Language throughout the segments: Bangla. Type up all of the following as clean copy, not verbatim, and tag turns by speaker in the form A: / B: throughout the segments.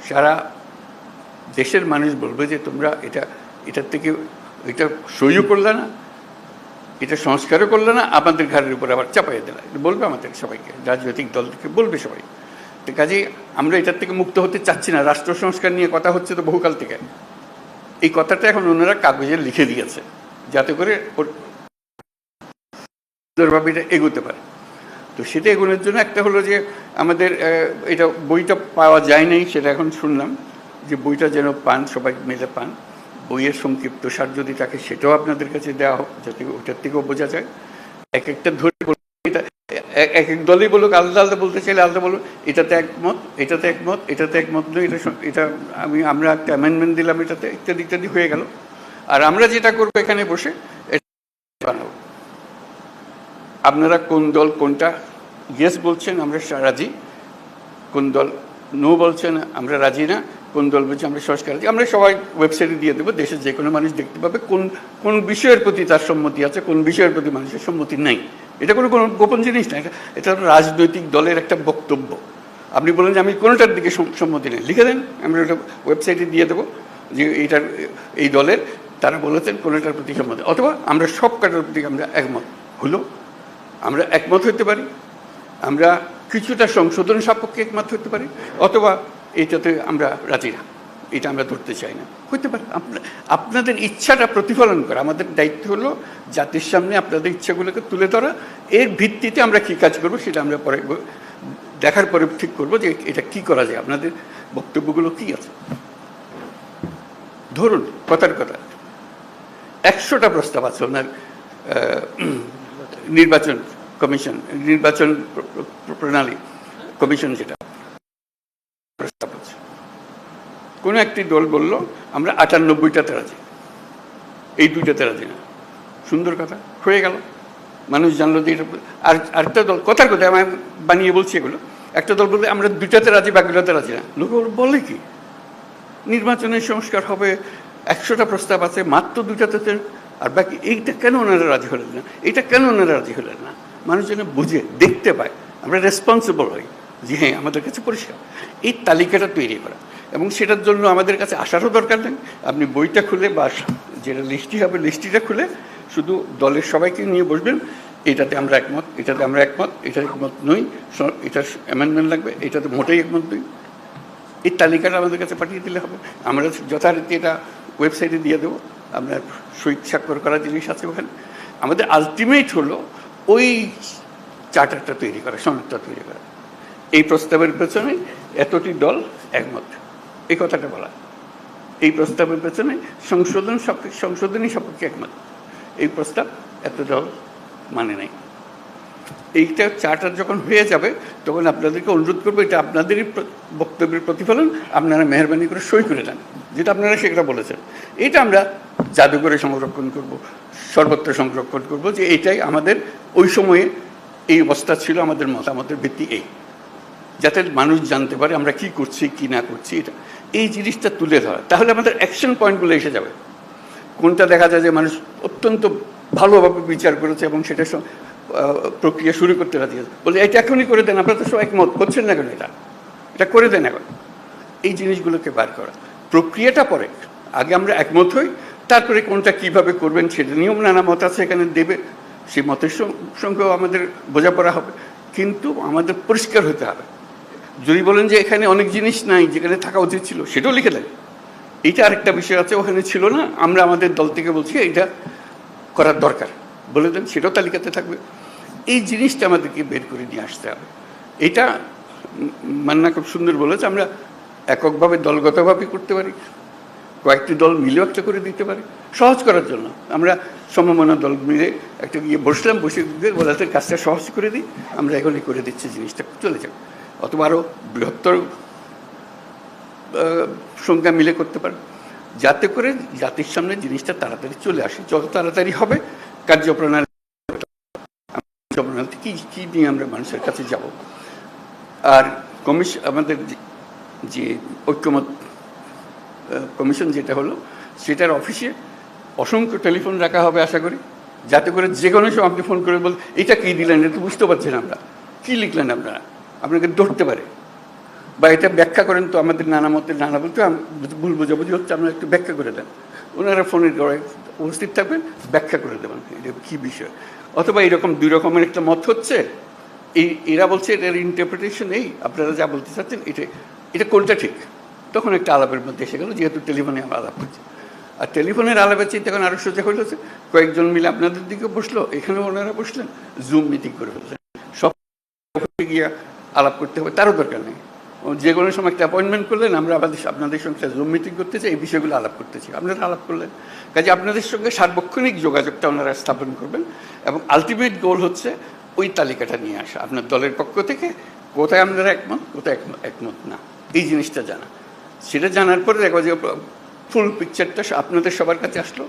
A: সারা দেশের মানুষ বলবে যে তোমরা এটার থেকে এটা সইও করলে না, এটা সংস্কারও করলে না, আমাদের ঘাড়ের উপর আবার চাপাইয়ে দিলে, বলবে আমাদের সবাইকে, রাজনৈতিক দল থেকে বলবে সবাই। তো কাজেই আমরা এটার থেকে মুক্ত হতে চাচ্ছি না। রাষ্ট্র সংস্কার নিয়ে কথা হচ্ছে তো বহুকাল থেকে। এই কথাটা এখন ওনারা কাগজে লিখে দিয়েছে যাতে করে সুন্দরভাবে এটা এগোতে পারে। তো সেটা এগোনোর জন্য একটা হলো যে আমাদের এটা বইটা পাওয়া যায় নাই, সেটা এখন শুনলাম যে বইটা যেন পান, সবাই মিলে পান। বইয়ের সংক্ষিপ্ত সার যদি থাকে সেটাও আপনাদের কাছে দেওয়া হোক, যাতে ওটার থেকেও বোঝা যায়। এক একটা ধরে এটা এক এক দলই বলুক, আলাদা আলাদা বলতে চাইলে আলাদা বলুক, এটাতে একমত, এটাতে একমত, এটাতে একমত নয়, এটা আমরা একটা অ্যামেন্ডমেন্ট দিলাম এটাতে, ইত্যাদি ইত্যাদি হয়ে গেল। আর আমরা যেটা করবো এখানে বসে বানাবো। আপনারা কোন দল কোনটা ইয়েস বলছেন আমরা রাজি, কোন দল নো বলছেন আমরা রাজি না, কোন দল বলছে আমরা সংস্কার রাজি, আমরা সবাই ওয়েবসাইটে দিয়ে দেবো। দেশের যে কোনো মানুষ দেখতে পাবে কোন কোন বিষয়ের প্রতি তার সম্মতি আছে, কোন বিষয়ের প্রতি মানুষের সম্মতি নাই। এটা কোনো গোপন জিনিস না, এটা রাজনৈতিক দলের একটা বক্তব্য। আপনি বলেন যে আমি কোনোটার দিকে সম্মতি নেই, লিখে দেন, আমরা ওটা ওয়েবসাইটে দিয়ে দেবো যে এইটার এই দলের তারা বলেছেন কোনোটার প্রতি সম্মতি, অথবা আমরা সব কাটার প্রতি আমরা একমত হলো, আমরা একমত হতে পারি, আমরা কিছুটা সংশোধন সাপেক্ষে একমত হতে পারি, অথবা এইটাতে আমরা রাজি না, এটা আমরা ধরতে চাই না, হতে পারে। আপনাদের ইচ্ছাটা প্রতিফলন করা আমাদের দায়িত্ব হলো জাতির সামনে আপনাদের ইচ্ছাগুলোকে তুলে ধরা। এর ভিত্তিতে আমরা কী কাজ করবো সেটা আমরা পরে দেখার পরে ঠিক করবো যে এটা কি করা যায়, আপনাদের বক্তব্যগুলো কি আছে। ধরুন কথার কথা 100টা প্রস্তাব আছে ওনার নির্বাচন কমিশন, নির্বাচন প্রণালী কমিশন, যেটা প্রস্তাব আছে। কোনো একটি দল বলল আমরা 98টাতে রাজি, এই 2টাতে রাজি না। সুন্দর কথা, হয়ে গেল, মানুষ জানলো যে এটা। আর আরেকটা দল কথার কথা আমি বানিয়ে বলছি এগুলো, একটা দল বলতে আমরা 2টাতে রাজি, বাকিটাতে রাজি না। লোক বলে কি নির্বাচনের সংস্কার হবে, 100টা প্রস্তাব আছে, মাত্র 2টাতে আর বাকি, এইটা কেন ওনারা রাজি হলেন না, এটা কেন ওনারা রাজি হলেন না? মানুষ যেন বুঝে দেখতে পায়, আমরা রেসপন্সিবল হই যে হ্যাঁ আমাদের কাছে পরিষ্কার। এই তালিকাটা তৈরি করা, এবং সেটার জন্য আমাদের কাছে আসারও দরকার নেই। আপনি বইটা খুলে বা যেটা লিস্টি হবে লিস্টিটা খুলে শুধু দলের সবাইকে নিয়ে বসবেন, এটাতে আমরা একমত, এটাতে আমরা একমত, এটাতে একমত নই, এটার অ্যামেন্ডমেন্ট লাগবে, এটাতে মোটেই একমত নই। এই তালিকাটা আমাদের কাছে পাঠিয়ে দিলে হবে, আমরা যথারীতি এটা ওয়েবসাইটে দিয়ে দেবো। আপনার সই স্বাক্ষর করা জিনিস আছে ওখানে। আমাদের আলটিমেট হলো ওই চার্টারটা তৈরি করা, সনদটা তৈরি করা। এই প্রস্তাবের পেছনে এতটি দল একমত, এই কথাটা বলা। এই প্রস্তাবের পেছনে সংশোধনী সাপেক্ষে একমত, এই প্রস্তাব এত দল মানে নাই। এইটা চার্টার যখন হয়ে যাবে তখন আপনাদেরকে অনুরোধ করবো, এটা আপনাদেরই বক্তব্যের প্রতিফলন, আপনারা মেহরবানি করে সই করে দেন, যেটা আপনারা সেটা বলেছেন। এটা আমরা জাদুঘরে সংরক্ষণ করব, সর্বত্র সংরক্ষণ করব, যে এটাই আমাদের ওই সময়ে এই অবস্থা ছিল, আমাদের মতামতের ভিত্তি এই, যাতে মানুষ জানতে পারে আমরা কি করছি কি না করছি। এটা এই জিনিসটা তুলে ধরা, তাহলে আমাদের অ্যাকশন পয়েন্টগুলো এসে যাবে। কোনটা দেখা যায় যে মানুষ অত্যন্ত ভালোভাবে বিচার করেছে এবং সেটা প্রক্রিয়া শুরু করতে রাজি আছে, বলে এটা এখনই করে দেন, আপনারা তো সব একমত করছেন না কেন, এটা করে দেন এখন। এই জিনিসগুলোকে বার করা, প্রক্রিয়াটা পরে, আগে আমরা একমত হই, তারপরে কোনটা কিভাবে করবেন সেটা নিয়ম নানা মত আছে এখানে দেবে, সেই মতের সঙ্গেও আমাদের বোঝাপড়া হবে, কিন্তু আমাদের পরিষ্কার হতে হবে। যদি বলেন যে এখানে অনেক জিনিস নাই যেখানে থাকা উচিত ছিল, সেটাও লিখে দেন। এইটা আরেকটা বিষয় আছে, ওখানে ছিল না, আমরা আমাদের দল থেকে বলছি এটা করার দরকার, বলে দেন, সেটাও তালিকাতে থাকবে। এই জিনিসটা আমাদেরকে বের করে নিয়ে আসতে হবে। এটা মান্না খুব সুন্দর বলেছে, আমরা এককভাবে দলগতভাবে করতে পারি, কয়েকটি দল মিলেও একটা করে দিতে পারি, সহজ করার জন্য। আমরা সমমনা দল মিলে একটা গিয়ে বসলাম, বসে বলাতে কাজটা সহজ করে দিই, আমরা এখনই করে দিচ্ছি, জিনিসটা চলে যাবে। অথবা আরও বৃহত্তর সংখ্যা মিলে করতে পারে, যাতে করে জাতির সামনে জিনিসটা তাড়াতাড়ি চলে আসে। যত তাড়াতাড়ি হবে কার্যপ্রণালী কি কী নিয়ে আমরা মানুষের কাছে যাব। আর আমাদের যে ঐক্যমত কমিশন যেটা হলো, সেটার অফিসে অসংখ্য টেলিফোন রাখা হবে আশা করি, যাতে করে যে কোনো সময় আপনি ফোন করে বল এটা কী দিলেন, এটা তো বুঝতে পারছেন আমরা, কী লিখলেন আপনারা, আপনাকে ধরতে পারে। বা এটা ব্যাখ্যা করেন তো আমাদের নানা মতে নানা বলতে ভুল বোঝাবুঝি হচ্ছে, আপনারা একটু ব্যাখ্যা করে দেন। ওনারা ফোনের গড়ায় উপস্থিত থাকবেন, ব্যাখ্যা করে দেবেন এটা কী বিষয়। অথবা এরকম দুই রকমের একটা মত হচ্ছে, এরা বলছে এটার ইন্টারপ্রিটেশন এই, আপনারা যা বলতে চাচ্ছেন এটা কোনটা ঠিক। তখন একটা আলাপের মধ্যে এসে গেল, যেহেতু টেলিফোনে আমরা আলাপ করছি। আর টেলিফোনের আলাপের চেয়ে তখন আরও সোজা হয়েছে, কয়েকজন মিলে আপনাদের দিকে বসলো, এখানেও ওনারা বসলেন, জুম মিটিং করে ফেললেন। সব গিয়ে আলাপ করতে হবে তারও দরকার নেই, যে কোনো সময় একটা অ্যাপয়েন্টমেন্ট করলেন, আমরা আপনাদের সঙ্গে জুম মিটিং করতে চাই, এই বিষয়গুলো আলাপ করতে চাই, আপনারা আলাপ করলেন। কাজে আপনাদের সঙ্গে সার্বক্ষণিক যোগাযোগটা ওনারা স্থাপন করবেন, এবং আলটিমেট গোল হচ্ছে ওই তালিকাটা নিয়ে আসা আপনার দলের পক্ষ থেকে, কোথায় আপনারা একমত, কোথায় একমত না, এই জিনিসটা জানা। সেটা জানার পরে দেখো যে ফুল পিকচারটা আপনাদের সবার কাছে আসলো,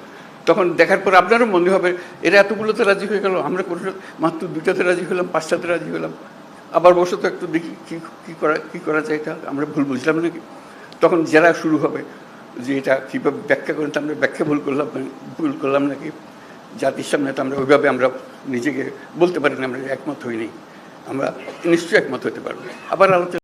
A: তখন দেখার পর আপনারও মনে হবে এরা এতগুলোতে রাজি হয়ে গেল, আমরা কোনো মাত্র 2টাতে রাজি হলাম, 5টাতে রাজি হলাম, আবার বসে তো একটু দেখি কী করা যায়, এটা আমরা ভুল বুঝলাম নাকি। তখন যারা শুরু হবে যে এটা কীভাবে ব্যাখ্যা করেন, তো আমরা ব্যাখ্যা ভুল করলাম নাকি, জাতির সামনে তো আমরা ওইভাবে আমরা নিজেকে বলতে পারি না আমরা একমত হইনি, আমরা নিশ্চয়ই একমত হতে পারবো, আবার আলোচনা।